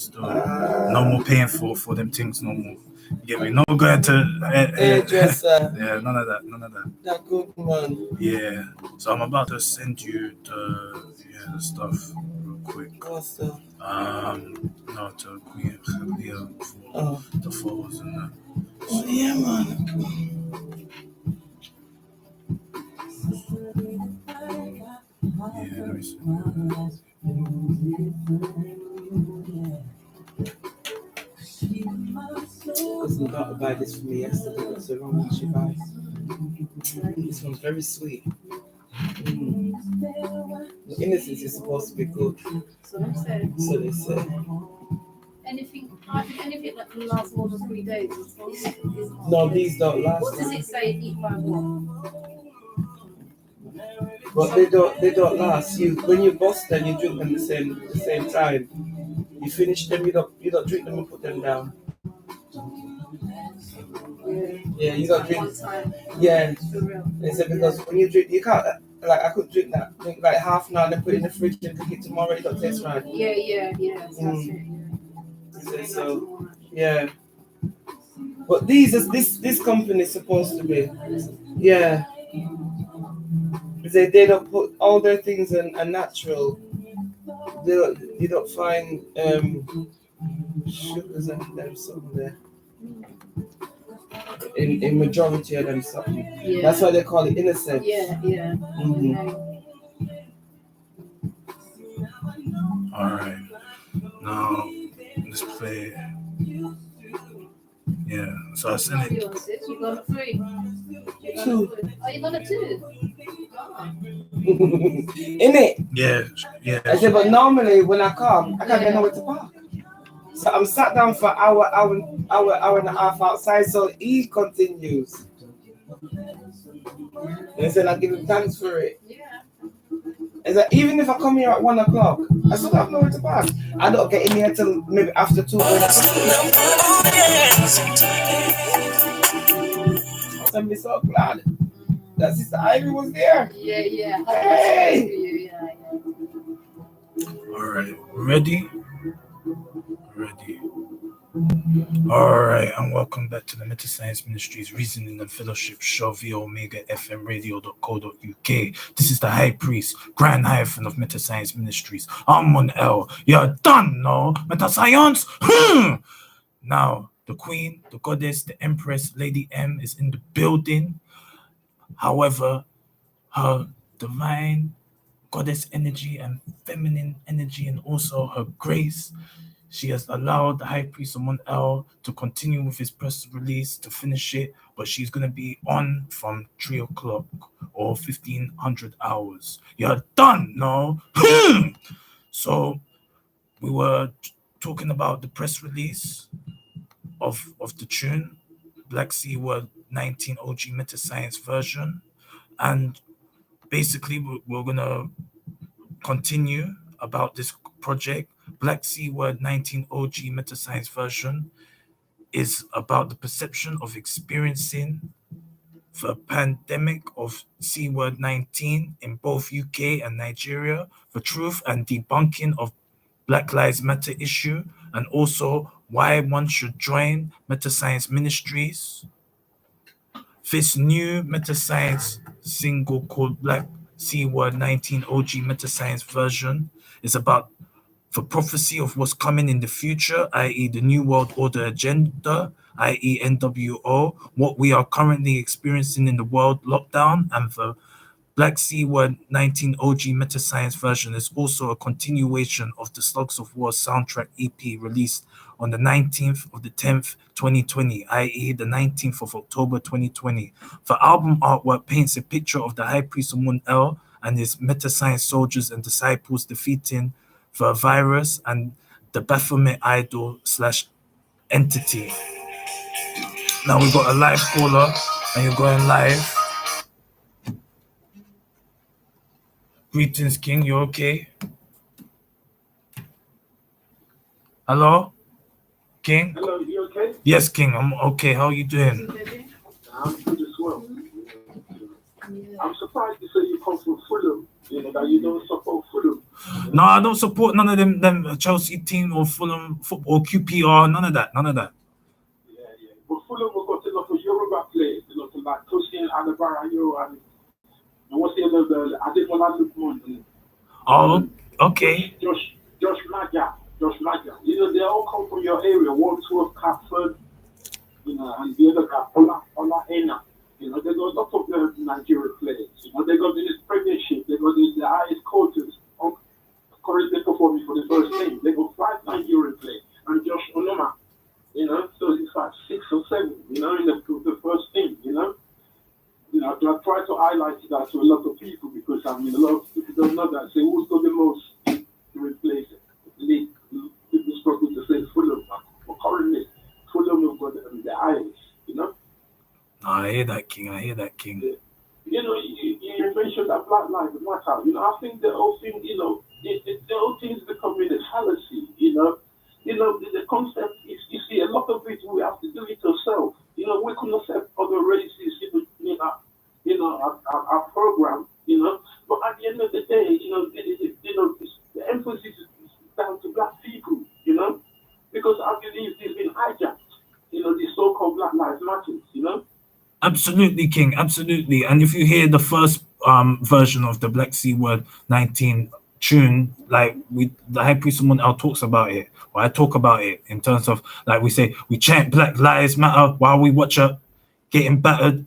Still, no more paying for them things no more. You get me? No going to hairdresser. Yeah, none of that. That good man. Yeah. So I'm about to send you the stuff real quick. What stuff? No, to Queen for the photos and that. Oh yeah, man. Yeah, let me see. Cousin got to buy this for me yesterday. What's the wrong with she buys? This one's very sweet. The innocence is supposed to be good. So they say. So they say. Anything that can last more than 3 days is No, these don't last. What does it say? Eat by what? But they don't last. When you bust them, you drink them the same time. You finish them, you don't drink them and put them down. Yeah, you don't drink. Yeah, they said because when you drink, you can't. Like I could drink like half an hour and then put it in the fridge and cook it tomorrow. It don't taste right. Yeah. So yeah. But this company is supposed to be. Yeah. They don't put all their things in a natural. You don't find sugars and them something there. In majority of them something. Yeah. That's why they call it innocent. Yeah. Mm-hmm. All right. Now let's play. Yeah. So I sent it. You got a 3. Two. Oh, you got a 2. In it. Yeah. I said, but normally when I come, I can't get nowhere to park. So I'm sat down for hour and a half outside. So he continues. And I said, I give him thanks for it. Yeah. I said, even if I come here at 1 o'clock, I still have nowhere to park. I don't get in here till maybe after 2 o'clock. I'm so glad that Sister Ivy was there. Yeah. Hey. Yeah. All right. Ready. All right, and welcome back to the METASCIENCE Ministries Reasoning and Fellowship Show via Omega FM Radio.co.uk. This is the High Priest, Grand Hyphen of METASCIENCE Ministries. Amun. You're done, no? METASCIENCE? Now, the Queen, the Goddess, the Empress, Lady M is in the building. However, her divine Goddess energy and feminine energy and also her grace, she has allowed the High Priest Amun to continue with his press release to finish it, but she's going to be on from 3 o'clock or 1500 hours. You're done, no? So we were talking about the press release of the tune, Black Sea Word 19 OG METASCIENCE version, and basically we're going to continue about this project. Black Sea Word 19 OG METASCIENCE version is about the perception of experiencing the pandemic of C Word 19 in both UK and Nigeria, the truth and debunking of Black Lives Matter issue, and also why one should join METASCIENCE Ministries. This new METASCIENCE single called Black Sea Word 19 OG METASCIENCE version is about the prophecy of what's coming in the future, i.e. the New World Order agenda, i.e. NWO, what we are currently experiencing in the world lockdown, and the Black Sea Word 19 OG METASCIENCE version is also a continuation of the Slugs of War soundtrack EP released on the 19th of the 10th, 2020, i.e. the 19th of October 2020. The album artwork paints a picture of the High Priest Amun and his METASCIENCE soldiers and disciples defeating the virus and the Baphomet idol / entity. Now we got a live caller and you're going live. Greetings, King. You okay? Hello? King? Hello, you okay? Yes, King. I'm okay. How are you doing? I'm good as well. I'm surprised you say you come from Fulham. You know, that you don't support Fulham. No, I don't support none of them Chelsea team or Fulham football, QPR, none of that. Yeah. But Fulham have got a lot of Yoruba players, a lot of like Tosin Adebarayo and what's the other, Ademola Lookman. Oh, okay. Josh Maja. You know, they all come from your area, Wandsworth, Catford, you know, and the other guy, Ola Ena. You know, they got lots of Nigerian players. You know, they got this premiership, they got the highest coaches currently performing for the first team. They got 5 Nigerian players and Josh Onoma. You know, so it's like 6 or 7, you know, in the first team, you know. You know, I try to highlight that to a lot of people because I mean a lot of people don't know that. Say who's got the most to replace it? People struggle to say Fulham, but currently Fulham have got the highest, you know. I hear that, King. Yeah. You know, you mentioned that Black Lives Matter. You know, I think the whole thing, you know, the whole thing is becoming a fallacy. You know, the concept is, you see, a lot of it we have to do it ourselves. You know, we can accept other races, our program, you know. But at the end of the day, you know, the emphasis is down to Black people, you know, because I believe they've been hijacked. You know, the so-called Black Lives Matter, you know. Absolutely, King. Absolutely. And if you hear the first version of the Black C Word 19 tune, like the High Priest Amun talks about it, or I talk about it in terms of like we say we chant Black Lives Matter while we watch her getting battered.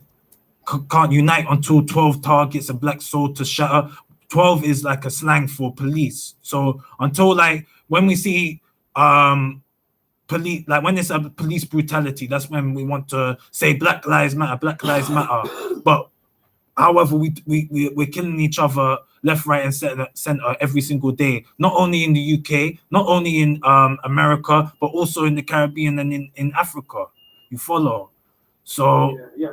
Can't unite until 12 targets a black soul to shatter. 12 is like a slang for police. So until like when we see police, like when it's a police brutality, that's when we want to say Black Lives Matter. But however, we're killing each other left, right, and center every single day. Not only in the UK, not only in America, but also in the Caribbean and in Africa. You follow? So Yeah.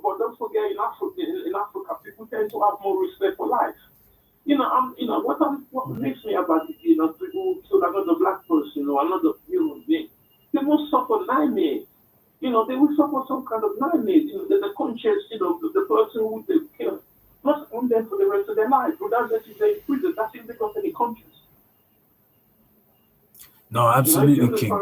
But don't forget, in Africa, people tend to have more respect for life. You know, what makes me about it, you know, people kill another black person or another human being, they will suffer nightmares. You know, they will suffer some kind of nightmares. You know, the conscience, you know, the person who they kill must own them for the rest of their life. Regardless if they're in prison, that's if they got any conscience. no, absolutely, you know, King. I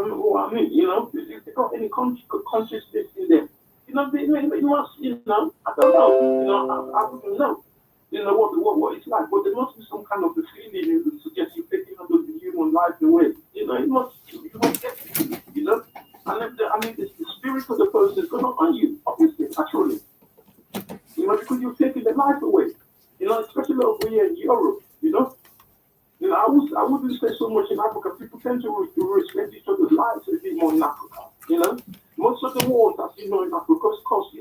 mean, you know, if they got any consciousness in them, you know, they must, you know, I don't know, you know, I wouldn't know, you know, what it's like, but there must be some kind of a feeling to suggest you taking under the human life away. You know, you must get it, you know, and the spirit of the person is going to on you, obviously, naturally, you know, because you're taking the life away, you know, especially over here in Europe, you know. You know, I wouldn't say so much in Africa. People tend to respect each other's lives a bit more in Africa. You know, most of the wars that you know in Africa is caused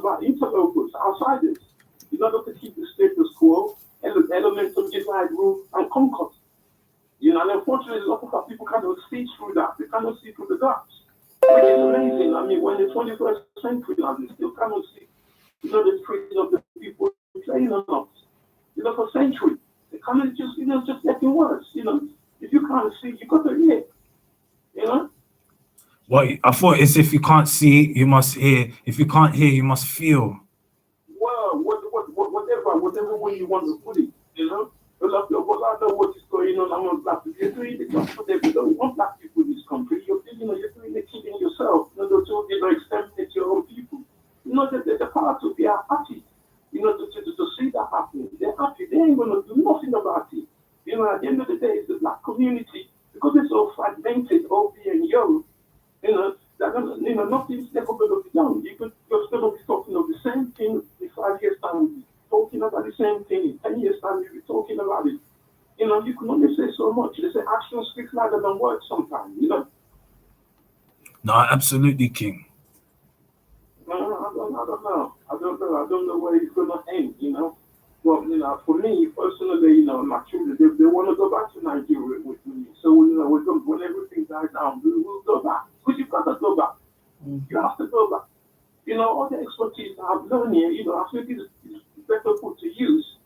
by interlopers, outsiders, in order to keep the status quo and the elements of divide, rule, and conquer. You know, and unfortunately, a lot of people cannot see through that. They cannot see through the gaps, which is amazing. I mean, when the 21st century now, they still cannot see, you know, the treatment of the people playing on us. You know, for centuries. The comment just, you know, just getting worse. You know, if you can't see, you got to hear. You know. Well, I thought it's if you can't see, you must hear. If you can't hear, you must feel. Well, whatever way you want to put it, you know. Well, I know what is going on among black people. You're doing the job for them. You don't want black people in this country. You're doing the killing yourself. You know, to exterminate your own people. You know, the part of they are happy. You know, to see that happening, they're happy. They ain't gonna do nothing about it. You know, at the end of the day, it's the black community because it's so fragmented over here in Europe. You know, nothing's never gonna be done. You're still gonna be talking of the same thing in 5 years' time. You'll be talking about the same thing in 10 years' time. You'll be talking about it. You know, you can only say so much. They say action speaks louder than words sometimes. You know. No, absolutely, King. I don't know where it's gonna end, you know. Well, you know, for me personally, you know, my children, they want to go back to Nigeria with me. So, you know, when everything dies down, we'll go back. Because you've got to go back. You have to go back. You know, all the expertise I've learned here, you know, I think it's better put to use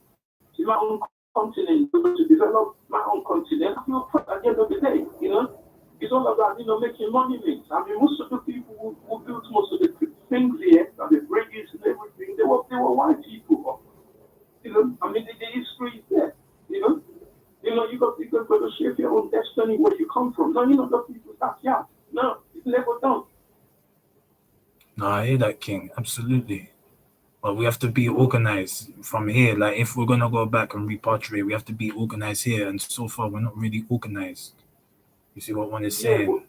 in my own continent, to develop my own continent. I feel proud at the end of the day, you know. It's all about, you know, making monuments. I mean, most of the people who built most of the things here, the bridges and everything, they were white people. You know, I mean, they shape your own destiny where you come from. No, you're not the people's backyard. No, it's never done. No, I hear that, King. Absolutely. But we have to be organized from here. Like, if we're gonna go back and repatriate, we have to be organized here. And so far, we're not really organized. You see what one is Yeah, saying?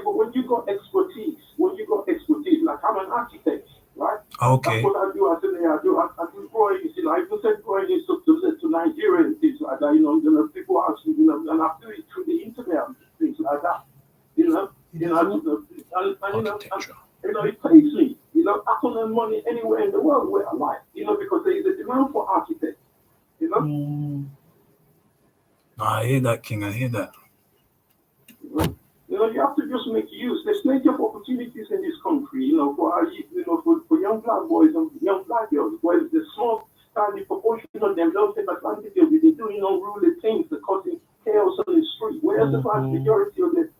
but when you got expertise, like I'm an architect, right? Okay. That's what I do. I do drawing. You see, like, I even send drawing to Nigeria and things like that. You know, people ask me, and I do it through the internet and things like that. Architecture. It pays me. I can earn money anywhere in the world where I like. Because there is a demand for architects. No, I hear that, King. I hear that. You have to just make use. There's plenty of opportunities in this country, for young black boys and young black girls. Where the small tiny proportion of them don't take advantage of it. They do, unruly things that causing chaos on the street. Whereas the vast majority of them,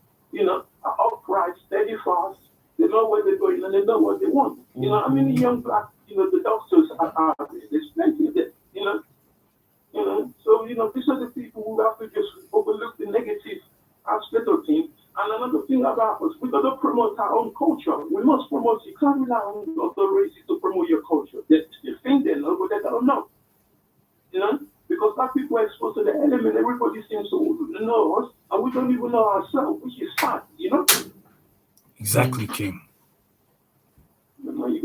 are upright, steady, fast. They know where they're going and they know what they want. How many young black, the doctors are there's plenty of them, So, these are the people who have to just overlook the negative aspect of things. And another thing about us, we got to promote our own culture. We must promote. You can't rely on other races to promote your culture. They think they know, but they don't know. Because black people are exposed to the element. Everybody seems to know us, and we don't even know ourselves, which is sad. Exactly, King. You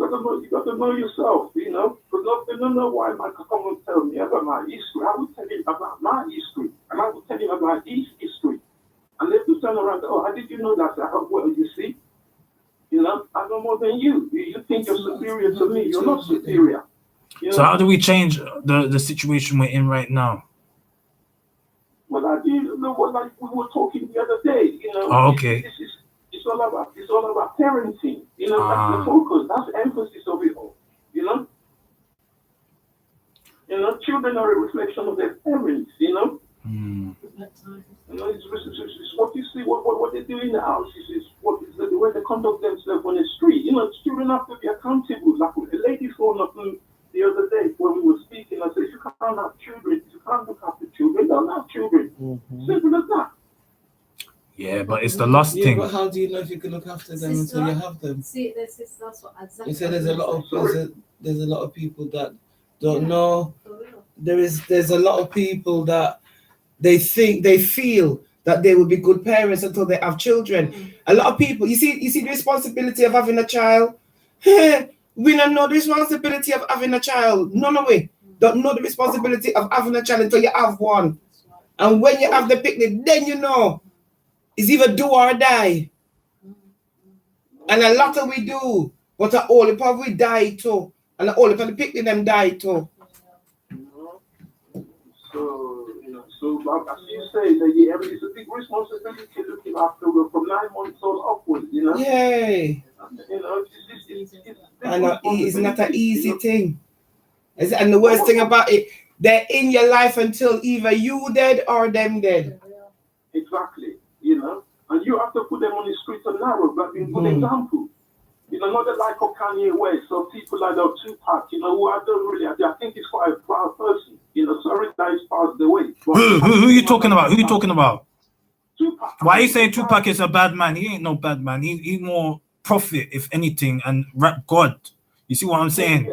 got to know yourself. Because they don't know why my come and tell me about my history. I will tell him about my history, and I will tell him about his history. And they will turn around and how did you know that? Well, you see, I know more than you. You think you're superior to me. You're not superior. So how do we change the situation we're in right now? Well, like we were talking the other day, Oh, okay. It's all about parenting. That's the focus. That's the emphasis of it all. Children are a reflection of their parents. It's what you see, what they do in the house is the way they conduct themselves on the street. Children have to be accountable. Like a lady phoned up the other day when we were speaking, I said, if you can't have children, if you can't look after children, don't have children. Simple as that. Yeah, but it's the last thing. But how do you know if you can look after them until you have them? See, that's what exactly. You said there's a lot of people that don't know. There's a lot of people that they feel that they will be good parents until they have children. A lot of people, you see the responsibility of having a child. We don't know the responsibility of having a child. None of we don't know the responsibility of having a child until you have one. And when you have the picnic, then you know it's either do or die. And a lot of we do, but all the part we die too, and all the picnic them die too. So, as you say, it's a big responsibility looking after them from 9 months old upwards, Yay. It's not an easy thing. And the worst thing about it, they're in your life until either you dead or them dead. Exactly, and you have to put them on the streets of narrow, but being good example. Not the like of Kanye West or people like that, Tupac, who I don't really, I think he's quite a proud person. Sorry that he's passed away. Who are you talking about? Who are you talking about? Tupac. Why are you saying Tupac is a bad man? He ain't no bad man. He's more prophet, if anything, and rap God. You see what I'm saying?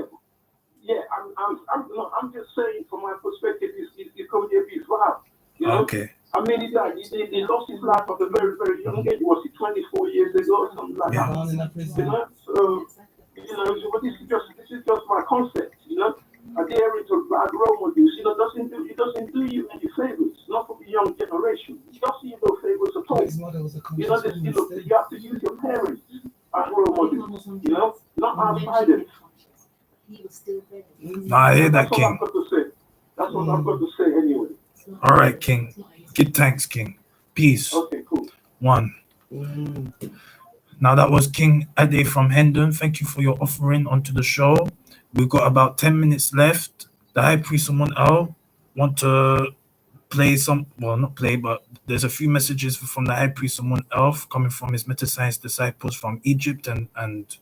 Yeah, I'm just saying from my perspective, it could be a bit rap. Okay. I mean, he lost his life at a very, very young age. Was it 24 years ago or something like that? So, but this is just my concept, Adhering to bad role models, it doesn't do you any favors, not for the young generation. It doesn't do you no favors at all. You have to use your parents as role models, not outsiders. I hear that, King. That's what I've got to say anyway. All right, King. Give thanks, King. Peace. Okay, cool. One. Now that was King Ade from Hendon. Thank you for your offering onto the show. We've got about 10 minutes left. The High Priest Amun want to play not play, but there's a few messages from the High Priest Amun coming from his METASCIENCE disciples from Egypt and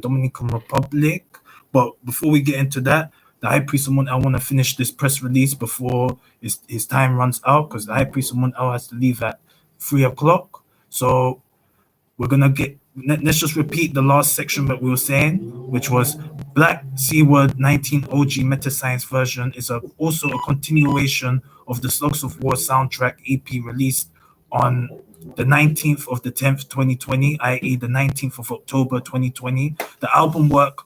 Dominican Republic. But before we get into that, the High Priest Amun El want to finish this press release before his time runs out, because the High Priest Amun El has to leave at 3 o'clock. So we're gonna let's just repeat the last section that we were saying, which was Black C-Word 19 OG Metascience version is also a continuation of the Slugs of War soundtrack EP released on the 19th of the 10th, 2020, i.e. the 19th of October, 2020. The album work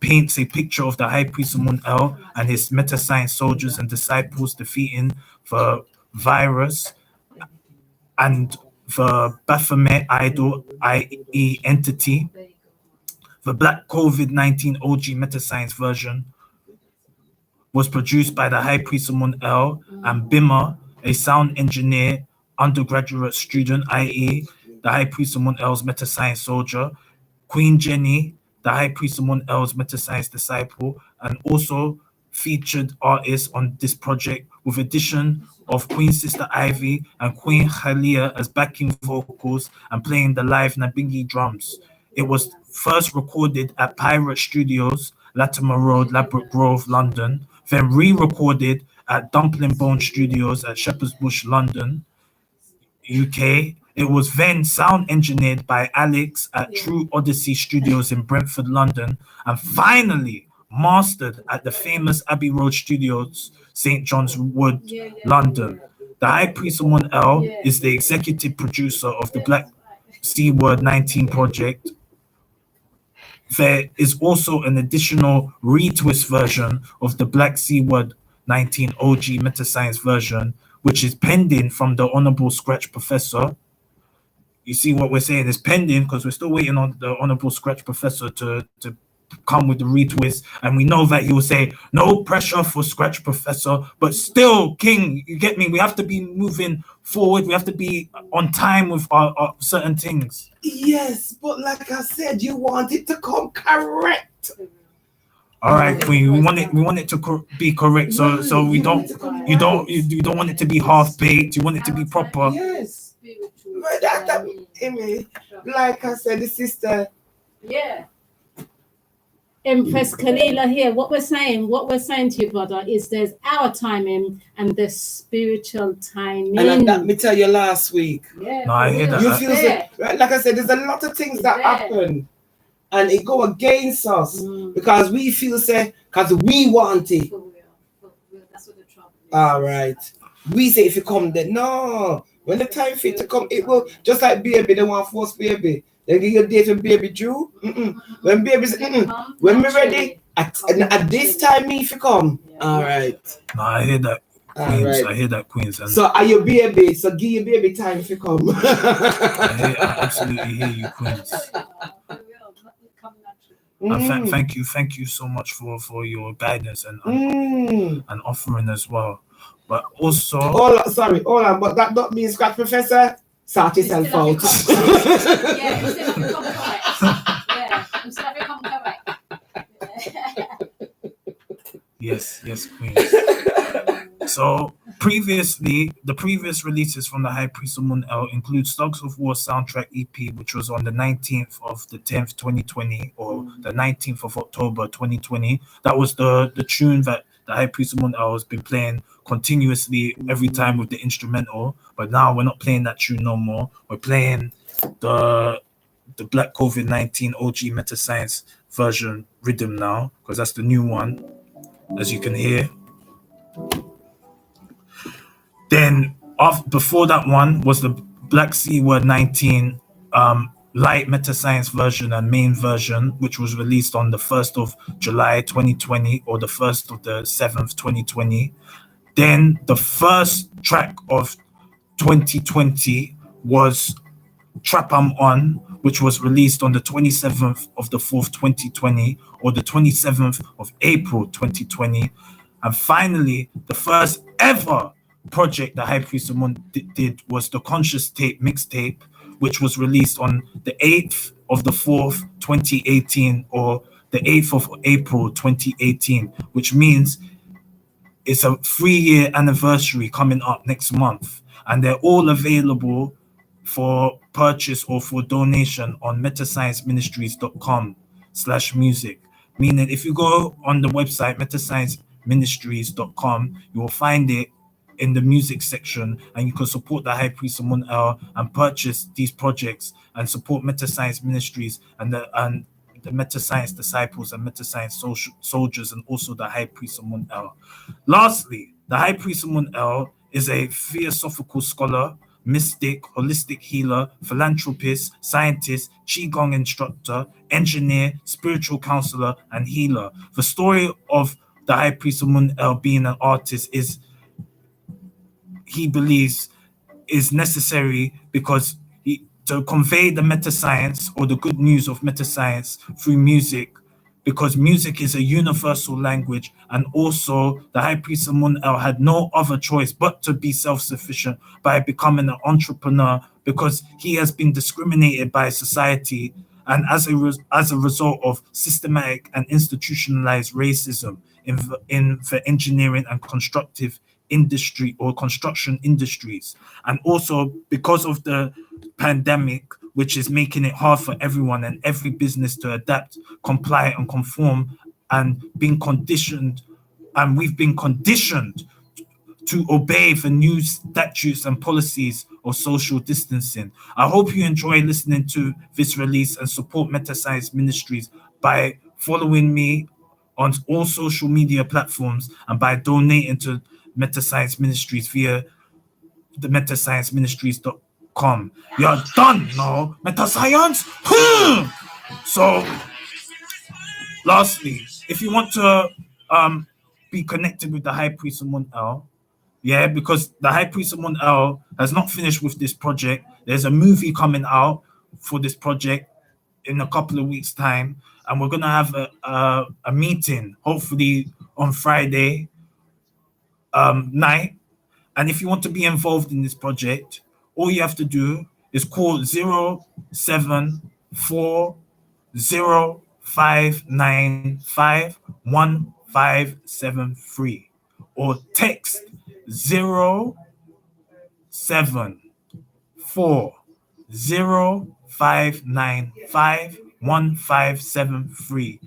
paints a picture of the High Priest Amun El and his Metascience soldiers and disciples defeating the virus and the Baphomet idol, i.e. entity. The Black COVID-19 OG Metascience version was produced by the High Priest Amun El and Bimmer, a sound engineer undergraduate student, i.e. the High Priest Amun El's Metascience soldier, Queen Jenny, the High Priest Amun El's Metascience disciple, and also featured artists on this project, with addition of Queen Sister Ivy and Queen Khalia as backing vocals and playing the live Nabingi drums. It was first recorded at Pirate Studios, Latimer Road, Ladbroke Grove, London, then re-recorded at Dumpling Bone Studios at Shepherd's Bush, London, UK. It was then sound engineered by Alex at True Odyssey Studios in Brentford, London, and finally mastered at the famous Abbey Road Studios, St. John's Wood, London. The High Priest Amun El is the executive producer of the Black C-Word 19 project. There is also an additional retwist version of the Black C-Word 19 OG Metascience version, which is pending from the Honorable Scratch Professor. You see what we're saying is pending because we're still waiting on the Honorable Scratch Professor to come with the retwist, and we know that he will say no pressure for Scratch Professor, but still, King, you get me? We have to be moving forward. We have to be on time with our certain things. Yes, but like I said, you want it to come correct. All right, Queen. We want it to be correct. So we don't. You don't want it to be half baked. You want it to be proper. Yes. But like I said, the sister. Yeah. Empress Kalila here. What we're saying to you, brother, is there's our timing and the spiritual timing. And let me tell you last week. Yeah. No, I hear that. You feel right? Like I said, there's a lot of things that happen and it go against us because we feel because we want it. That's what the trouble is. All right. We say if you come then. No. When the time for it to come, it will just like baby, they want force baby. They give you a date when baby due. When baby say, when we're ready, at this time, if you come. All right. No, I hear that, Queens. Right. I hear that, Queens. And so are you baby? So give your baby time if you come. I absolutely hear you, Queens. And thank you so much for your guidance and offering as well. But also, hold on, but that don't mean Scratch Professor sort yourself out. Yeah, instead of become correct. Yeah, instead of become correct. Yes, Queen. So the previous releases from the High Priest Amun El include Slugs of War soundtrack EP, which was on the 19th of the 10th, 2020, or the 19th of October, 2020. That was the tune that the High Priest Amun El has been playing continuously every time with the instrumental, but now we're not playing that tune no more. We're playing the Black COVID-19 OG Metascience version rhythm now, because that's the new one, as you can hear. Then before that one was the Black C-Word 19 light Metascience version and main version, which was released on the 1st of July 2020 or the 1st of the 7th 2020. Then the first track of 2020 was Trap I'm On, which was released on the 27th of the 4th 2020 or the 27th of April 2020. And finally, the first ever project that High Priest Amun did was the Conscious Tape mixtape, which was released on the 8th of the 4th, 2018, or the 8th of April, 2018, which means it's a 3-year anniversary coming up next month. And they're all available for purchase or for donation on metascienceministries.com/music. Meaning, if you go on the website metascienceministries.com, you will find it in the music section, and you can support the High Priest Amun El and purchase these projects and support Metascience Ministries and the Metascience Disciples and Metascience Soldiers, and also the High Priest Amun El. Lastly, the High Priest Amun El is a theosophical scholar, mystic, holistic healer, philanthropist, scientist, qigong instructor, engineer, spiritual counselor, and healer. The story of the High Priest Amun El being an artist is, he believes, is necessary because to convey the metascience or the good news of metascience through music, because music is a universal language, and also the High Priest Amun El had no other choice but to be self-sufficient by becoming an entrepreneur, because he has been discriminated by society and as a result of systematic and institutionalized racism in the engineering and constructive industry or construction industries, and also because of the pandemic, which is making it hard for everyone and every business to adapt, comply, and conform, and being conditioned, and we've been conditioned to obey the new statutes and policies of social distancing. I hope you enjoy listening to this release and support Metascience Ministries by following me on all social media platforms and by donating to Metascience Ministries via the metascienceministries.com. You're done now, Metascience. So, lastly, if you want to be connected with the High Priest Amun El, yeah, because the High Priest Amun El has not finished with this project. There's a movie coming out for this project in a couple of weeks' time, and we're gonna have a meeting, hopefully on Friday night. And if you want to be involved in this project, all you have to do is call 07405951573 or text 07405951573.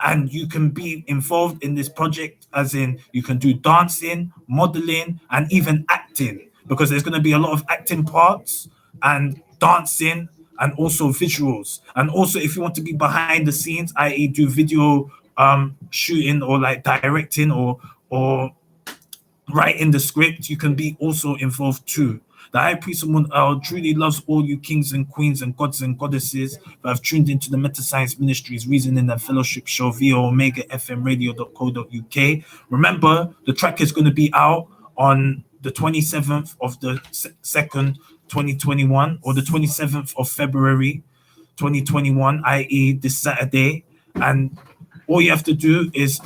And you can be involved in this project, as in you can do dancing, modeling, and even acting, because there's going to be a lot of acting parts and dancing and also visuals. And also, if you want to be behind the scenes, i.e. do video shooting or like directing or writing the script, you can be also involved too. The High Priest Amun El truly loves all you kings and queens and gods and goddesses that have tuned into the Metascience Ministries Reasoning and Fellowship Show via omegafmradio.co.uk. Remember, the track is going to be out on the 27th of the 2nd, 2021, or the 27th of February, 2021, i.e. this Saturday. And all you have to do is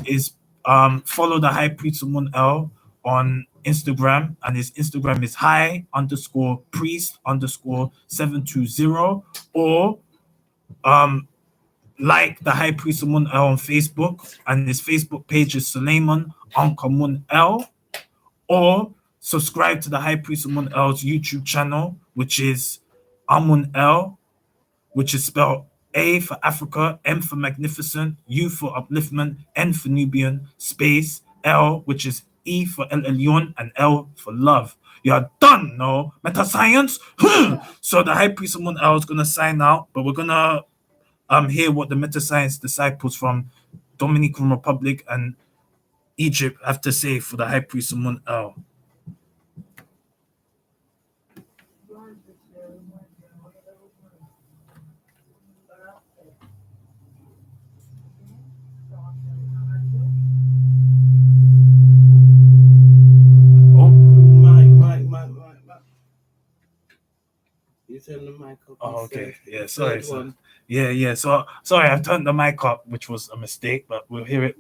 follow the High Priest Amun El on Instagram, and his Instagram is high_priest_720, or like the High Priest Amun El on Facebook, and his Facebook page is Suleiman Amun El, or subscribe to the High Priest Amun El's YouTube channel, which is Amun El, which is spelled A for Africa, M for Magnificent, U for Upliftment, N for Nubian, space, L, which is E for El Elyon, and L for Love. You're done, no? Metascience? So the High Priest Amun El is going to sign out, but we're going to hear what the Metascience disciples from Dominican Republic and Egypt have to say for the High Priest Amun El. You turn the mic up. Oh, okay. Yeah, sorry. Yeah. So sorry, I've turned the mic up, which was a mistake, but we'll hear it